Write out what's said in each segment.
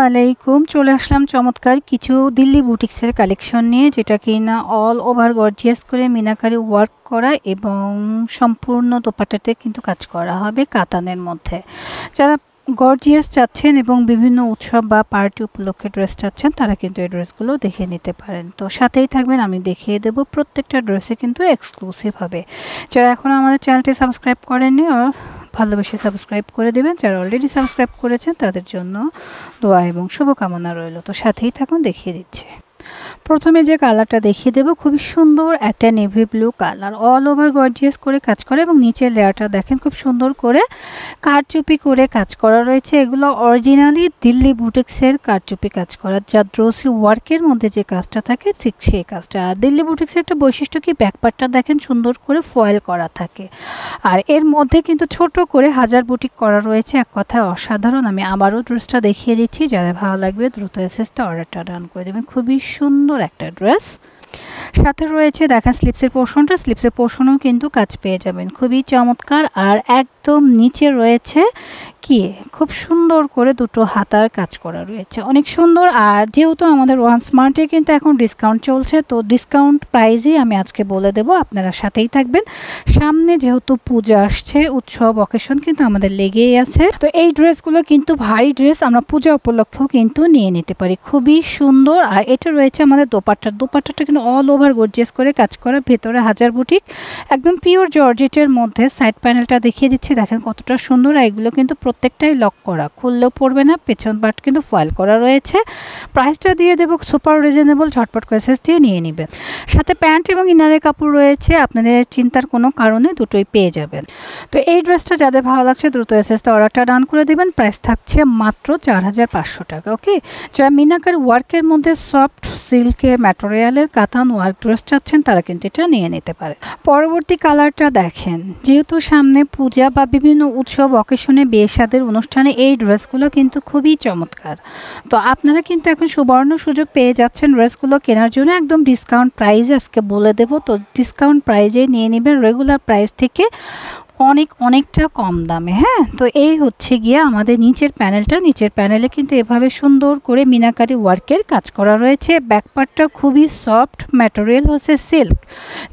আলাইকুম, চলে আসলাম চমৎকার কিছু দিল্লি বুটিক্সের কালেকশন নিয়ে, যেটা কিনা অল ওভার গর্জিয়াস করে মিনাকারি ওয়ার্ক করা এবং সম্পূর্ণ দোপাট্টাতে কিন্তু কাজ করা হবে কাতানের মধ্যে। যারা গর্জিয়াস চাচ্ছেন এবং বিভিন্ন উৎসব বা পার্টি উপলক্ষে ড্রেস চাচ্ছেন, তারা কিন্তু এই ড্রেসগুলো দেখে নিতে পারেন। তো সাথেই থাকবেন, আমি দেখিয়ে দেবো প্রত্যেকটা ড্রেসে কিন্তু এক্সক্লুসিভ হবে। যারা এখনও আমাদের চ্যানেলটি সাবস্ক্রাইব করেননি, ভালোবেসে সাবস্ক্রাইব করে দেবেন। যারা অলরেডি সাবস্ক্রাইব করেছেন তাদের জন্য দোয়া এবং শুভকামনা রইল। তো সাথেই থাকুন, দেখিয়ে দিচ্ছি। প্রথমে যে কালারটা দেখিয়ে দেবো, খুবই সুন্দর একটা navy blue colour, all over gorgeous করে কাজ করে এবং নিচের লেয়ারটা দেখেন খুব সুন্দর করে কারচুপি করে কাজ করা রয়েছে। এগুলো অরিজিনালি দিল্লি বুটিক্সের কারচুপি কাজ করা, জাদ্রোসি ওয়ার্কের মধ্যে যে কাজটা থাকে ঠিক সেই কাজটা। আর দিল্লি বুটিক্সের একটা বৈশিষ্ট্য কি, ব্যাকপার্টটা দেখেন সুন্দর করে ফয়েল করা থাকে, আর এর মধ্যে কিন্তু ছোট করে হাজার বুটিক করা রয়েছে। এক কথায় অসাধারণ। আমি আবারও ড্রেসটা দেখিয়ে দিচ্ছি, যাদের ভালো লাগবে দ্রুত এসএসটা অর্ডারটা ডান করে দেবেন। খুবই সুন্দর একটা ড্রেস। সাথে রয়েছে দেখেন স্লিপসের পোর্শনটা, স্লিপসের পোর্শনও কিন্তু কাজ পেয়ে যাবেন, খুবই চমৎকার। আর একদম নিচে রয়েছে কি খুব সুন্দর করে দুটো হাতার কাজ করা রয়েছে, অনেক সুন্দর। আর যেহেতু আমাদের ওয়ান স্মার্টে কিন্তু এখন ডিসকাউন্ট চলছে, তো ডিসকাউন্ট প্রাইজেই আমি আজকে বলে দেব, আপনারা সাথেই থাকবেন। সামনে যেহেতু পূজা আসছে, উৎসব অকেশন কিন্তু আমাদের লেগেই আছে, তো এই ড্রেসগুলো কিন্তু ভারী ড্রেস, আমরা পূজা উপলক্ষেও কিন্তু নিয়ে নিতে পারি, খুবই সুন্দর। আর এটা রয়েছে আমাদের দোপাট্টাটা কিন্তু অল ওভার গর্জিয়াস করে কাজ করা, ভেতরে হাজার বুটিক, একদম পিওর জর্জেটের মধ্যে। সাইড প্যানেলটা দেখিয়ে দিচ্ছি, দেখেন কতটা সুন্দর। আর এগুলো কিন্তু প্রত্যেকটাই লক করা, খুললেও পড়বে না, পেছন পার্ট কিন্তু ফয়েল করা রয়েছে। প্রাইসটা দিয়ে দেবো সুপার রিজনেবল, ঝটপট করে এসএস দিয়ে নিয়ে নেবেন। সাথে প্যান্ট এবং ইনারের কাপড় রয়েছে, আপনাদের চিন্তার কোনো কারণে দুটোই পেয়ে যাবেন। তো এই ড্রেসটা যাদের ভালো লাগছে দ্রুত এসএসটা অর্ডারটা ডান করে দেবেন। প্রাইস থাকছে মাত্র 4500 টাকা। ওকে, যারা মিনাকারি ওয়ার্কের মধ্যে সফট সিল্কের ম্যাটেরিয়ালের কাতান ওয়ার্ক ড্রেস চাচ্ছেন, তারা কিন্তু এটা নিয়ে নিতে পারে। পরবর্তী কালারটা দেখেন, যেহেতু সামনে পূজা বা বিভিন্ন উৎসব অকেশনে, বিয়ে শাদের অনুষ্ঠানে এই ড্রেসগুলো কিন্তু খুবই চমৎকার। তো আপনারা কিন্তু এখন সুবর্ণ সুযোগ পেয়ে যাচ্ছেন ড্রেসগুলো কেনার জন্য, একদম ডিসকাউন্ট প্রাইসে আজকে বলে দেব। তো ডিসকাউন্ট প্রাইজে নিয়ে নেবেন, রেগুলার প্রাইস থেকে অনেকটা কম দামে। হ্যাঁ, তো এই হচ্ছে গিয়ে আমাদের নিচের প্যানেলটা। নিচের প্যানেলে কিন্তু এভাবে সুন্দর করে মিনাকারি ওয়ার্কের কাজ করা রয়েছে। ব্যাকপার্টটা খুবই সফট, ম্যাটেরিয়াল হচ্ছে সিল্ক।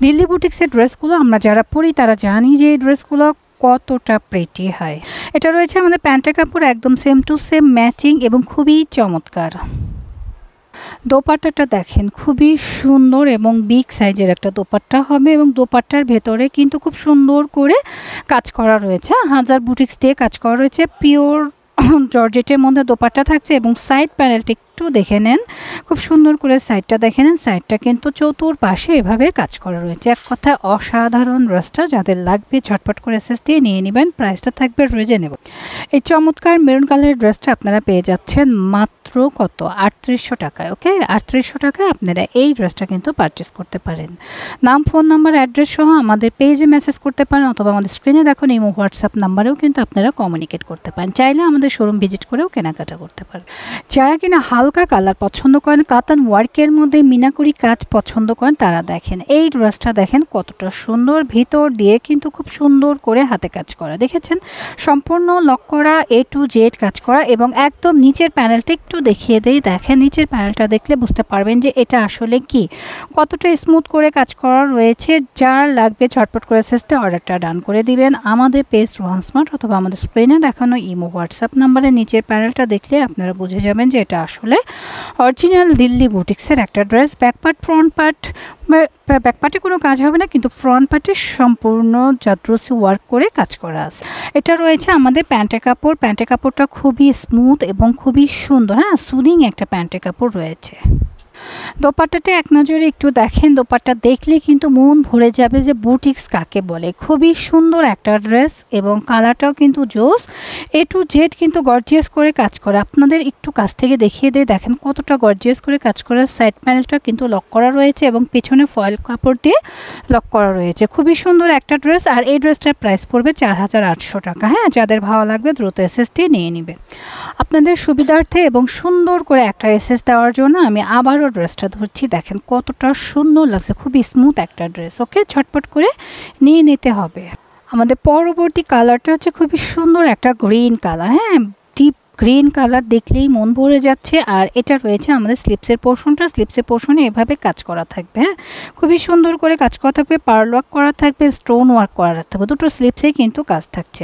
দিল্লি বুটিক্সের ড্রেসগুলো আমরা যারা পরি তারা জানি যে এই ড্রেসগুলো কতটা প্রিটি হয়। এটা রয়েছে আমাদের প্যান্টের কাপড়, একদম সেম টু সেম ম্যাচিং এবং খুবই চমৎকার। দোপাট্টাটা দেখেন খুবই সুন্দর এবং বিগ সাইজের একটা দোপাট্টা হবে, এবং দোপাট্টার ভেতরে কিন্তু খুব সুন্দর করে কাজ করা রয়েছে, হাজার বুটিক্স দিয়ে কাজ করা রয়েছে, পিওর জর্জেটের মধ্যে দোপাট্টা থাকছে। এবং সাইড প্যানেলটা একটু দেখে নেন, খুব সুন্দর করে সাইডটা দেখে নেন, সাইডটা কিন্তু চতুর্পাশে এভাবে কাজ করা রয়েছে। এক কথায় অসাধারণ ড্রেসটা, যাদের লাগবে ঝটপট করে এসএস দিয়ে নিয়ে নেবেন। প্রাইসটা থাকবে রিজনেবল। এই চমৎকার মেরুন কালারের ড্রেসটা আপনারা পেয়ে যাচ্ছেন মাত্র কত, 3800 টাকায়। ওকে, 3800 টাকায় আপনারা এই ড্রেসটা কিন্তু পারচেস করতে পারেন। নাম, ফোন নাম্বার, অ্যাড্রেস সহ আমাদের পেজে মেসেজ করতে পারেন, অথবা আমাদের স্ক্রিনে দেখুন ইমো হোয়াটসঅ্যাপ নাম্বারেও কিন্তু আপনারা কমিউনিকেট করতে পারেন। চাইলে আমাদের শোরুম ভিজিট করেও কেনাকাটা করতে পারেন। যারা কিনা হালকা কালার পছন্দ করেন, কাতান ওয়ার্কের মধ্যে মিনাকরি কাজ পছন্দ করেন, তারা দেখেন এই ড্রেসটা দেখেন কতটা সুন্দর। ভিতর দিয়ে কিন্তু খুব সুন্দর করে হাতে কাজ করা, দেখেছেন সম্পূর্ণ লক করা, এ টু জেড কাজ করা। এবং একদম নিচের প্যানেলটা একটু দেখিয়ে দেই, দেখেন নিচের প্যানেলটা দেখলে বুঝতে পারবেন যে এটা আসলে কি, কতটা স্মুথ করে কাজ করা রয়েছে। যার লাগবে ঝটপট করে এসএসতে অর্ডারটা ডান করে দিবেন। আমাদের পেজ রোহান স্মার্ট অথবা আমাদের স্ক্রিনে দেখানো ইমো হোয়াটসঅ্যাপ নাম্বারে নিচের প্যানেলটা দেখলে আপনারা বুঝে যাবেন যে এটা আসলে অরিজিনাল দিল্লি বুটিক্সের একটা ড্রেস। ব্যাকপার্ট, ফ্রন্ট পার্ট, ব্যাকপার্টে কোনো কাজ হবে না, কিন্তু ফ্রন্ট পার্টে সম্পূর্ণ জাদ্রোসি ওয়ার্ক করে কাজ করা আছে। এটা রয়েছে আমাদের প্যান্টের কাপড়, প্যান্টের কাপড়টা খুবই স্মুথ এবং খুবই সুন্দর। হ্যাঁ, সুদিং একটা প্যান্টের কাপড় রয়েছে। দোপাট্টাটা এক নজরে একটু দেখেন, দোপাট্টা দেখলে কিন্তু মন ভরে যাবে যে বুটিক্স কাকে বলে। খুবই সুন্দর একটা ড্রেস এবং কালারটাও কিন্তু জোস, এ টু জেড কিন্তু গর্জিয়াস করে কাজ করা। আপনাদের একটু কাছ থেকে দেখিয়ে দিয়ে দেখেন কতটা গর্জিয়াস করে কাজ করা। সাইড প্যানেলটা কিন্তু লক করা রয়েছে এবং পেছনে ফয়েল কাপড় দিয়ে লক করা রয়েছে। খুবই সুন্দর একটা ড্রেস। আর এই ড্রেসটার প্রাইস পড়বে 4800 টাকা। হ্যাঁ, যাদের ভালো লাগবে দ্রুত এসএস দিয়ে নিয়ে নেবেন। আপনাদের সুবিধার্থে এবং সুন্দর করে একটা এসএস দেওয়ার জন্য আমি আবারও ড্রেসটা ধরছি, দেখেন কতটা সুন্দর লাগছে, খুবই স্মুথ একটা ড্রেস। ওকে, ঝটপট করে নিয়ে নিতে হবে। আমাদের পরবর্তী কালারটা হচ্ছে খুবই সুন্দর একটা গ্রিন কালার। হ্যাঁ, ডিপ গ্রিন কালার দেখলেই মন ভরে যাচ্ছে। আর এটা রয়েছে আমাদের স্লিপসের পোর্শনে এভাবে কাজ করা থাকবে। হ্যাঁ, খুবই সুন্দর করে কাজ করা থাকবে, পার্ল ওয়ার্ক করা থাকবে, স্টোন ওয়ার্ক করা থাকবে, দুটো স্লিপসেই কিন্তু কাজ থাকছে।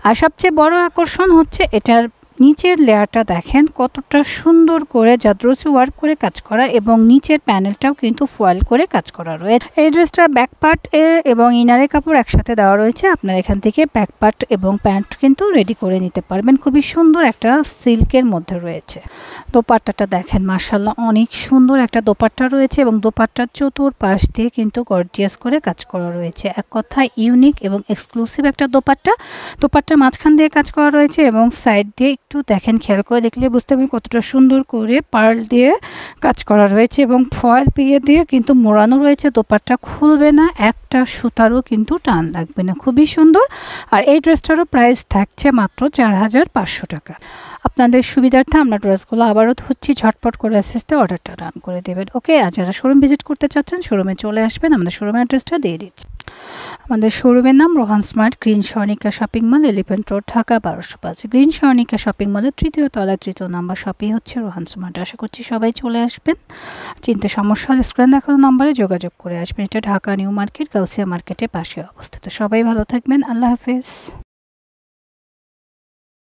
আর সবচেয়ে বড় আকর্ষণ হচ্ছে এটার নিচের লেয়ারটা দেখেন কতটা সুন্দর করে জাদ্রসি ওয়ার্ক করে কাজ করা, এবং নিচের প্যানেলটাও কিন্তু ফয়েল করে কাজ করা রয়েছে। এই ড্রেসটা ব্যাক পার্ট এবং ইনারের কাপড় একসাথে দেওয়া রয়েছে। আপনারা এখান থেকে ব্যাক পার্ট এবং প্যান্ট কিন্তু রেডি করে নিতে পারবেন। খুবই সুন্দর একটা সিল্কের মধ্যে রয়েছে। দোপাট্টাটা দেখেন মাশাআল্লাহ অনেক সুন্দর একটা দোপাট্টা রয়েছে, এবং দোপাট্টার চতুর্পাশ দিয়ে কিন্তু গর্জিয়াস করে কাজ করা রয়েছে। এক কথায় ইউনিক এবং এক্সক্লুসিভ একটা দোপাট্টার মাঝখান দিয়ে কাজ করা রয়েছে, এবং সাইড দিয়ে একটু দেখেন, খেয়াল করে দেখলে বুঝতে পারবেন কতটা সুন্দর করে পার্ল দিয়ে কাজ করা রয়েছে, এবং ফয়েল দিয়ে কিন্তু মোড়ানো রয়েছে। দোপাট্টা খুলবে না, একটা সুতারও কিন্তু টান লাগবে না, খুবই সুন্দর। আর এই ড্রেসটারও প্রাইস থাকছে মাত্র 4500 টাকা। আপনাদের সুবিধার্থে আমরা ড্রেসগুলো আবারও হচ্ছে ঝটপট করে আসতে অর্ডারটা রান করে দেবেন। ওকে, আর যারা শোরুম ভিজিট করতে চাচ্ছেন শোরুমে চলে আসবেন। আমাদের শোরুমের অ্যাড্রেসটা দিয়ে দিচ্ছি। আমাদের শোরুমের নাম Rohan smart green Swarnika shopping mall, elephant road, Dhaka 1205। Green Swarnika shopping মলের 3য় তলায় 3য় নাম্বার শপই হচ্ছে রোহান স্মার্ট। আশা করছি সবাই চলে আসবেন। চিনতে সমস্যা হলে স্ক্রিন দেখানো নাম্বারে যোগাযোগ করে আসবেন। এটা ঢাকা নিউ মার্কেট, গাউসিয়া মার্কেটের পাশে অবস্থিত। সবাই ভালো থাকবেন, আল্লাহ হাফেজ।